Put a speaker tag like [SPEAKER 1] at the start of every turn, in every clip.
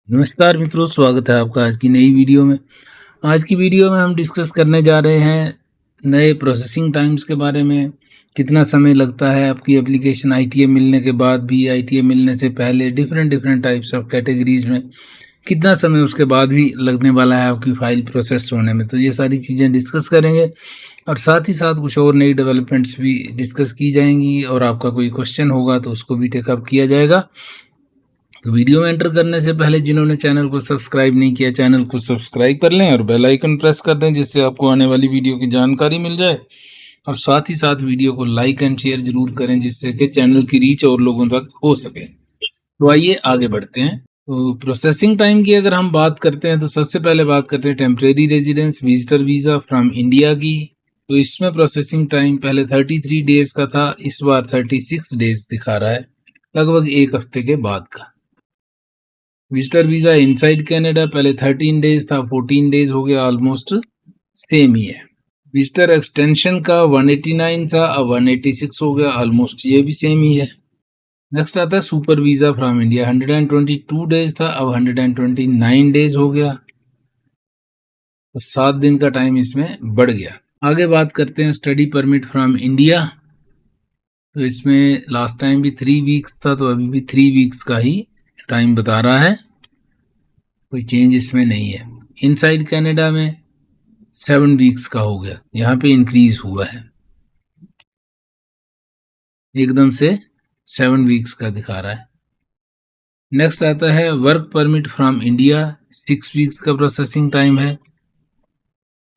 [SPEAKER 1] नमस्कार मित्रों, स्वागत है आपका आज की नई वीडियो में। आज की वीडियो में हम डिस्कस करने जा रहे हैं नए प्रोसेसिंग टाइम्स के बारे में। कितना समय लगता है आपकी एप्लीकेशन आईटीए मिलने के बाद भी, आईटीए मिलने से पहले, different different types of categories में कितना समय उसके बाद भी लगने वाला है आपकी फाइल प्रोसेस होने में। तो ये सारी चीज़ें डिस्कस करेंगे और साथ ही साथ कुछ और नई डेवलपमेंट्स भी डिस्कस की जाएंगी और आपका कोई क्वेश्चन होगा तो उसको भी टेकअप किया जाएगा। तो वीडियो में एंटर करने से पहले जिन्होंने चैनल को सब्सक्राइब नहीं किया, चैनल को सब्सक्राइब कर लें और बेल आइकन प्रेस कर दें, जिससे आपको आने वाली वीडियो की जानकारी मिल जाए। और साथ ही साथ वीडियो को लाइक एंड शेयर जरूर करें, जिससे कि चैनल की रीच और लोगों तक हो सके। तो आइए आगे बढ़ते हैं। तो प्रोसेसिंग टाइम की अगर हम बात करते हैं तो सबसे पहले बात करते हैं temporary residence visitor visa from India की। तो इसमें प्रोसेसिंग टाइम पहले 33 डेज का था, इस बार 36 डेज दिखा रहा है, लगभग एक हफ्ते के बाद का। विजिटर वीजा इनसाइड कनाडा पहले 13 डेज था, 14 डेज हो गया, ऑलमोस्ट सेम ही है। विजिटर एक्सटेंशन का 189 था, अब 186 हो गया, ऑलमोस्ट ये भी सेम ही है। नेक्स्ट आता है super visa from India, 122 days था, अब 129 डेज हो गया, तो 7 दिन का टाइम इसमें बढ़ गया। आगे बात करते हैं स्टडी परमिट फ्रॉम इंडिया। तो इसमें लास्ट टाइम भी 3 वीक्स था, तो अभी भी 3 वीक्स का ही टाइम बता रहा है, कोई चेंज इसमें नहीं है। इनसाइड कनाडा में 7 वीक्स का हो गया, यहाँ पे इंक्रीज हुआ है, एकदम से 7 वीक्स का दिखा रहा है। नेक्स्ट आता है work permit from India, 6 weeks का प्रोसेसिंग टाइम है।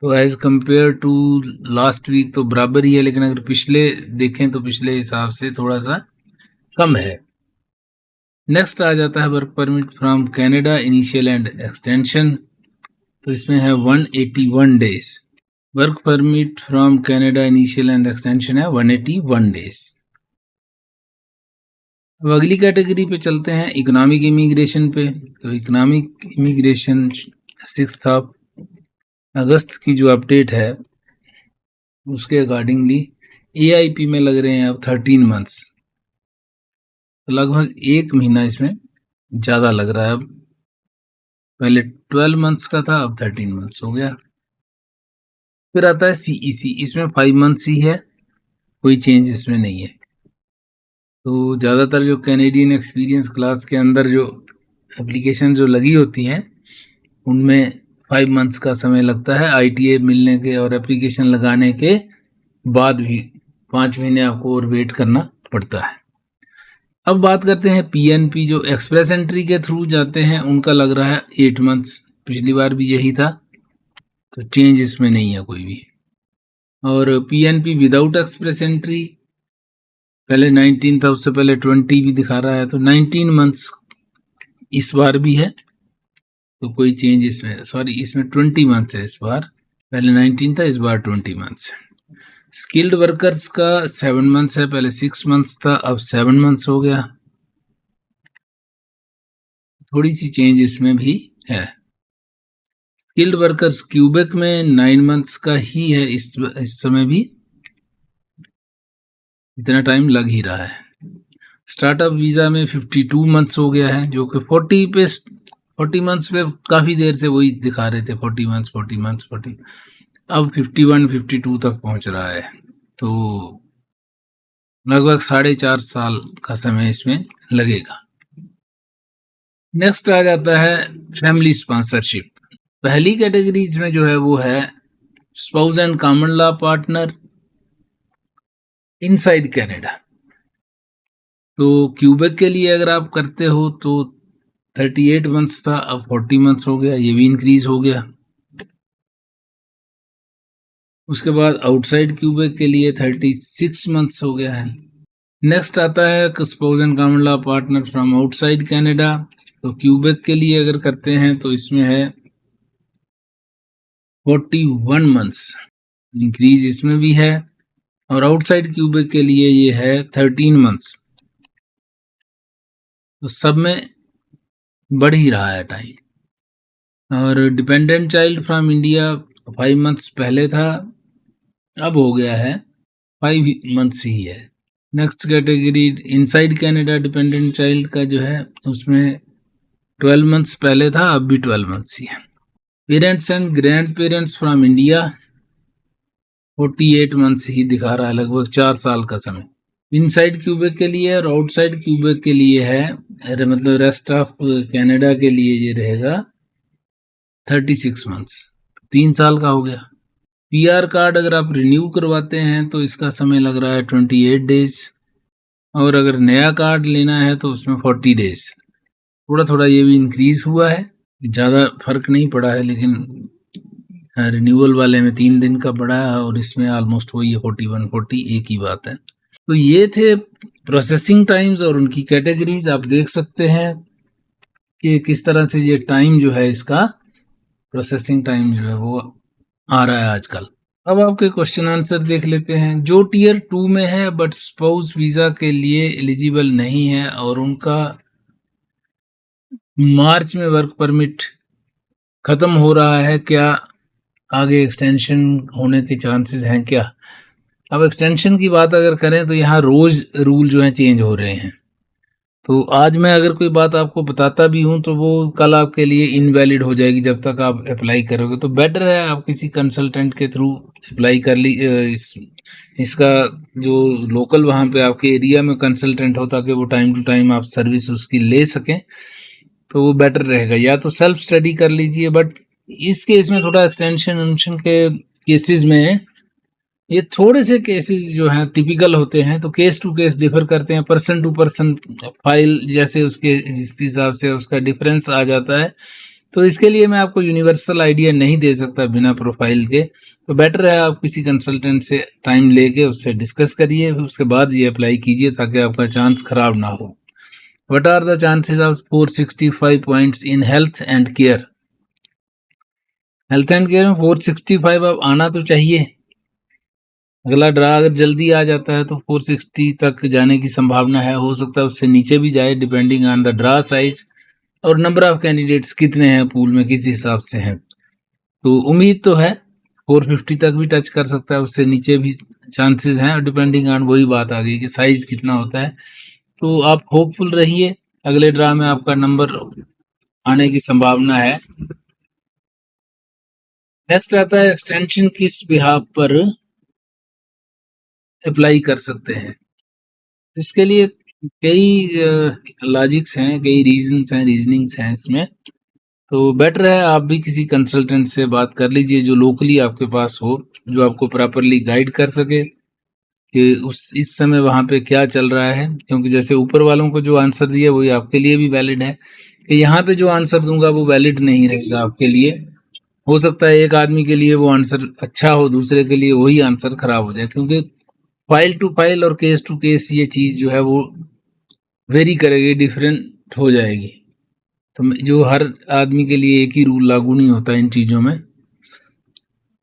[SPEAKER 1] तो as compare to last week तो बराबर ही है, लेकिन अगर पिछले देखें तो पिछले हिसाब से थोड़ा सा कम है। नेक्स्ट आ जाता है work permit from Canada initial and extension, तो इसमें है 181 days. Work permit from Canada initial and extension है 181 डेज। अब अगली कैटेगरी पे चलते हैं, इकोनॉमिक इमिग्रेशन पे। तो इकोनॉमिक इमिग्रेशन 6 अगस्त की जो अपडेट है उसके अकॉर्डिंगली एआईपी में लग रहे हैं अब 13 मंथ्स, तो लगभग 1 महीना इसमें ज़्यादा लग रहा है। अब पहले 12 मंथ्स का था, अब 13 मंथ्स हो गया। फिर आता है सीईसी, इसमें 5 मंथ्स ही है, कोई चेंज इसमें नहीं है। तो ज़्यादातर जो कैनेडियन एक्सपीरियंस क्लास के अंदर जो एप्लीकेशन जो लगी होती हैं उनमें 5 मंथ्स का समय लगता है आईटीए मिलने के, और एप्लीकेशन लगाने के बाद भी 5 महीने आपको और वेट करना पड़ता है। अब बात करते हैं पीएनपी, जो एक्सप्रेस एंट्री के थ्रू जाते हैं उनका लग रहा है 8 मंथ्स, पिछली बार भी यही था, तो चेंज इसमें नहीं है कोई भी। और पीएनपी विदाउट एक्सप्रेस एंट्री पहले 19 था, उससे पहले 20 भी दिखा रहा है, तो 19 मंथ्स इस बार भी है, तो कोई चेंज इसमें, सॉरी इसमें 20 मंथ्स है इस बार, पहले 19 था, इस बार 20 मंथ्स है। स्किल्ड वर्कर्स का 7 मंथ्स है, पहले 6 मंथ्स था, अब 7 मंथ्स हो गया, थोड़ी सी चेंज इसमें भी है। स्किल्ड वर्कर्स क्यूबेक में 9 मंथ्स का ही है, इस समय भी इतना टाइम लग ही रहा है। स्टार्टअप वीज़ा में 52 मंथ्स हो गया है, जो कि 40 मंथ्स पे काफ़ी देर से वही दिखा रहे थे, 40 मंथ्स 40 मंथ्स 40, अब 51 52 तक पहुंच रहा है, तो लगभग 4.5 साल का समय इसमें लगेगा। नेक्स्ट आ जाता है फैमिली स्पॉन्सरशिप। पहली कैटेगरी इसमें जो है वो है spouse and common law partner inside Canada. तो क्यूबेक के लिए अगर आप करते हो तो 38 मंथ्स था, अब 40 मंथ्स हो गया, ये भी इंक्रीज हो गया। उसके बाद आउटसाइड क्यूबेक के लिए 36 मंथ्स हो गया है। नेक्स्ट आता है spouse and common law partner from outside Canada. तो क्यूबेक के लिए अगर करते हैं तो इसमें है 41 मंथ्स, इंक्रीज इसमें भी है। और आउटसाइड क्यूबेक के लिए ये है 13 मंथ्स, तो सब में बढ़ ही रहा है टाइम। और dependent child from India 5 months पहले था, अब हो गया है 5 मंथ्स ही है। Next category inside Canada dependent child का जो है उसमें 12 मंथ्स पहले था, अब भी 12 मंथ्स ही है। Parents and grand parents from India 48 months ही दिखा रहा है, लगभग 4 साल का समय। इनसाइड क्यूबेक के लिए और आउटसाइड क्यूबेक के लिए है, मतलब रेस्ट ऑफ कनाडा के लिए ये रहेगा 36 मंथ्स, 3 साल का हो गया। पीआर कार्ड अगर आप रिन्यू करवाते हैं तो इसका समय लग रहा है 28 डेज, और अगर नया कार्ड लेना है तो उसमें 40 डेज। थोड़ा थोड़ा ये भी इंक्रीज हुआ है, ज़्यादा फर्क नहीं पड़ा है, लेकिन रिन्यूअल वाले में 3 दिन का पड़ा है और इसमें ऑलमोस्ट वही 41-40 एक ही बात है। तो ये थे प्रोसेसिंग टाइम्स और उनकी कैटेगरीज। आप देख सकते हैं कि किस तरह से ये टाइम जो है, इसका प्रोसेसिंग टाइम जो है वो आ रहा है आजकल। अब आपके क्वेश्चन आंसर देख लेते हैं। जो टीयर 2 में है बट स्पाउस वीज़ा के लिए एलिजिबल नहीं है और उनका मार्च में वर्क परमिट खत्म हो रहा है, क्या आगे एक्सटेंशन होने के चांसेस हैं क्या? अब एक्सटेंशन की बात अगर करें तो यहाँ रोज रूल जो है चेंज हो रहे हैं। तो आज मैं अगर कोई बात आपको बताता भी हूँ तो वो कल आपके लिए इनवैलिड हो जाएगी जब तक आप अप्लाई करोगे। तो बेटर है आप किसी कंसल्टेंट के थ्रू अप्लाई कर ली, इसका जो लोकल वहाँ पे आपके एरिया में कंसल्टेंट हो, ताकि वो टाइम टू टाइम आप सर्विस उसकी ले सकें, तो वो बेटर रहेगा। या तो सेल्फ स्टडी कर लीजिए, बट इस केस में थोड़ा एक्सटेंशन के केसेस में ये थोड़े से केसेस जो हैं टिपिकल होते हैं, तो केस टू केस डिफर करते हैं, पर्सन टू पर्सन फाइल जैसे उसके जिस हिसाब से उसका डिफरेंस आ जाता है। तो इसके लिए मैं आपको यूनिवर्सल आइडिया नहीं दे सकता बिना प्रोफाइल के। तो बेटर है आप किसी कंसल्टेंट से टाइम लेके उससे डिस्कस करिए, उसके बाद ये अप्लाई कीजिए ताकि आपका चांस खराब ना हो। What are the chances of 465 points in health and care? Health and care में 465 अब आना तो चाहिए। अगला ड्रा अगर जल्दी आ जाता है तो 460 तक जाने की संभावना है, हो सकता है उससे नीचे भी जाए, depending on the draw size और नंबर ऑफ कैंडिडेट्स कितने हैं पूल में, किस हिसाब से हैं। तो उम्मीद तो है 450 तक भी टच कर सकता है, उससे नीचे भी चांसेस हैं, और डिपेंडिंग ऑन वही बात आ गई कि साइज कितना होता है। तो आप होपफुल रहिए, अगले ड्रा में आपका नंबर आने की संभावना है। नेक्स्ट आता है एक्सटेंशन किस बिहाफ पर अप्लाई कर सकते हैं। इसके लिए कई लॉजिक्स हैं, कई रीजनिंग्स हैं इसमें। तो बेटर है आप भी किसी कंसल्टेंट से बात कर लीजिए जो लोकली आपके पास हो, जो आपको प्रॉपरली गाइड कर सके कि उस इस समय वहाँ पे क्या चल रहा है। क्योंकि जैसे ऊपर वालों को जो आंसर दिया वही आपके लिए भी वैलिड है, कि यहाँ पे जो आंसर दूंगा वो वैलिड नहीं रहेगा आपके लिए। हो सकता है एक आदमी के लिए वो आंसर अच्छा हो, दूसरे के लिए वही आंसर खराब हो जाए, क्योंकि फाइल टू फाइल और केस टू केस ये चीज़ जो है वो वेरी करेगी, डिफरेंट हो जाएगी। तो जो हर आदमी के लिए एक ही रूल लागू नहीं होता इन चीज़ों में।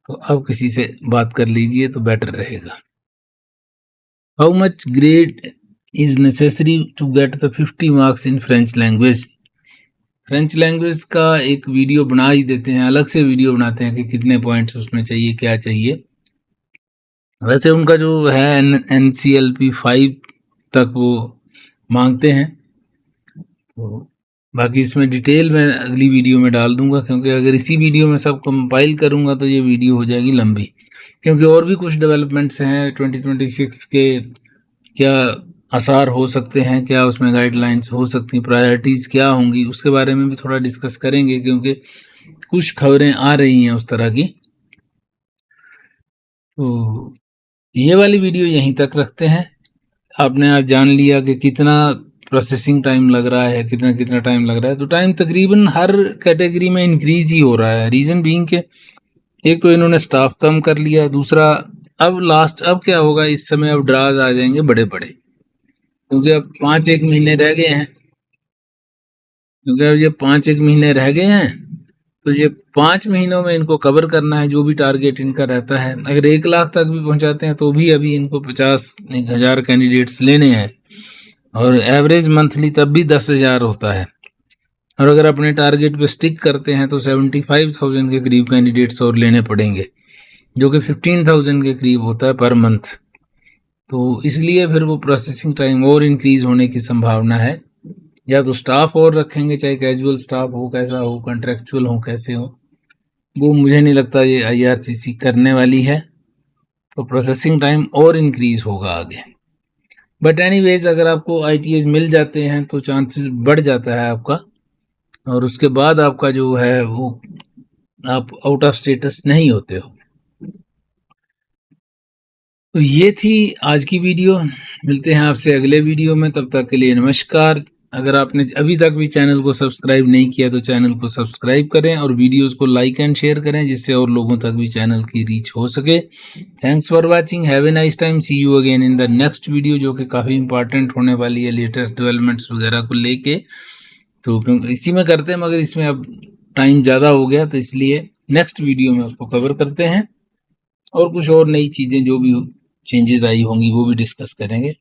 [SPEAKER 1] तो अब किसी से बात कर लीजिए तो बेटर रहेगा। How much grade is necessary to get the 50 marks in French language? French language का एक वीडियो बना ही देते हैं, अलग से वीडियो बनाते हैं कि कितने पॉइंट्स उसमें चाहिए, क्या चाहिए। वैसे उनका जो है NCLP 5 तक वो मांगते हैं। तो बाकी इसमें डिटेल मैं अगली वीडियो में डाल दूंगा, क्योंकि अगर इसी वीडियो में सब कंपाइल करूंगा तो ये वीडियो हो जाएगी लंबी, क्योंकि और भी कुछ डेवलपमेंट्स हैं 2026 के, क्या आसार हो सकते हैं, क्या उसमें गाइडलाइंस हो सकती, प्रायोरिटीज़ क्या होंगी, उसके बारे में भी थोड़ा डिस्कस करेंगे, क्योंकि कुछ खबरें आ रही हैं उस तरह की। तो ये वाली वीडियो यहीं तक रखते हैं। आपने आज जान लिया कि कितना प्रोसेसिंग टाइम लग रहा है, कितना कितना टाइम लग रहा है। तो टाइम तकरीबन हर कैटेगरी में इंक्रीज ही हो रहा है। रीज़न बीइंग के एक तो इन्होंने स्टाफ कम कर लिया, दूसरा अब क्या होगा, इस समय अब ड्राज आ जाएंगे बड़े बड़े, क्योंकि अब 5-1 महीने रह गए हैं। क्योंकि अब ये 5-1 महीने रह गए हैं, तो ये 5 महीनों में इनको कवर करना है जो भी टारगेट इनका रहता है। अगर 1 लाख तक भी पहुंचाते हैं तो भी अभी इनको 50,000 कैंडिडेट्स लेने हैं, और एवरेज मंथली तब भी 10,000 होता है। और अगर अपने टारगेट पे स्टिक करते हैं तो 75,000 के करीब कैंडिडेट्स और लेने पड़ेंगे, जो कि 15,000 के करीब होता है पर मंथ। तो इसलिए फिर वो प्रोसेसिंग टाइम और इंक्रीज होने की संभावना है। या तो स्टाफ और रखेंगे, चाहे कैजुअल स्टाफ हो, कैसा हो, कॉन्ट्रेक्चुअल हो, कैसे हो, वो मुझे नहीं लगता ये आईआरसीसी करने वाली है। तो प्रोसेसिंग टाइम और इंक्रीज होगा आगे। बट एनीवेज अगर आपको आईटीएस मिल जाते हैं तो चांसेस बढ़ जाता है आपका, और उसके बाद आपका जो है वो आप आउट ऑफ स्टेटस नहीं होते हो। तो ये थी आज की वीडियो। मिलते हैं आपसे अगले वीडियो में, तब तक के लिए नमस्कार। अगर आपने अभी तक भी चैनल को सब्सक्राइब नहीं किया तो चैनल को सब्सक्राइब करें और वीडियोस को लाइक एंड शेयर करें, जिससे और लोगों तक भी चैनल की रीच हो सके। Thanks for watching, have a nice time, see you again in the next video, जो कि काफ़ी इंपॉर्टेंट होने वाली है लेटेस्ट डेवलपमेंट्स वगैरह को लेके। तो इसी में करते हैं, मगर इसमें अब टाइम ज़्यादा हो गया तो इसलिए नेक्स्ट वीडियो में उसको कवर करते हैं, और कुछ और नई चीज़ें जो भी चेंजेस आई होंगी वो भी डिस्कस करेंगे।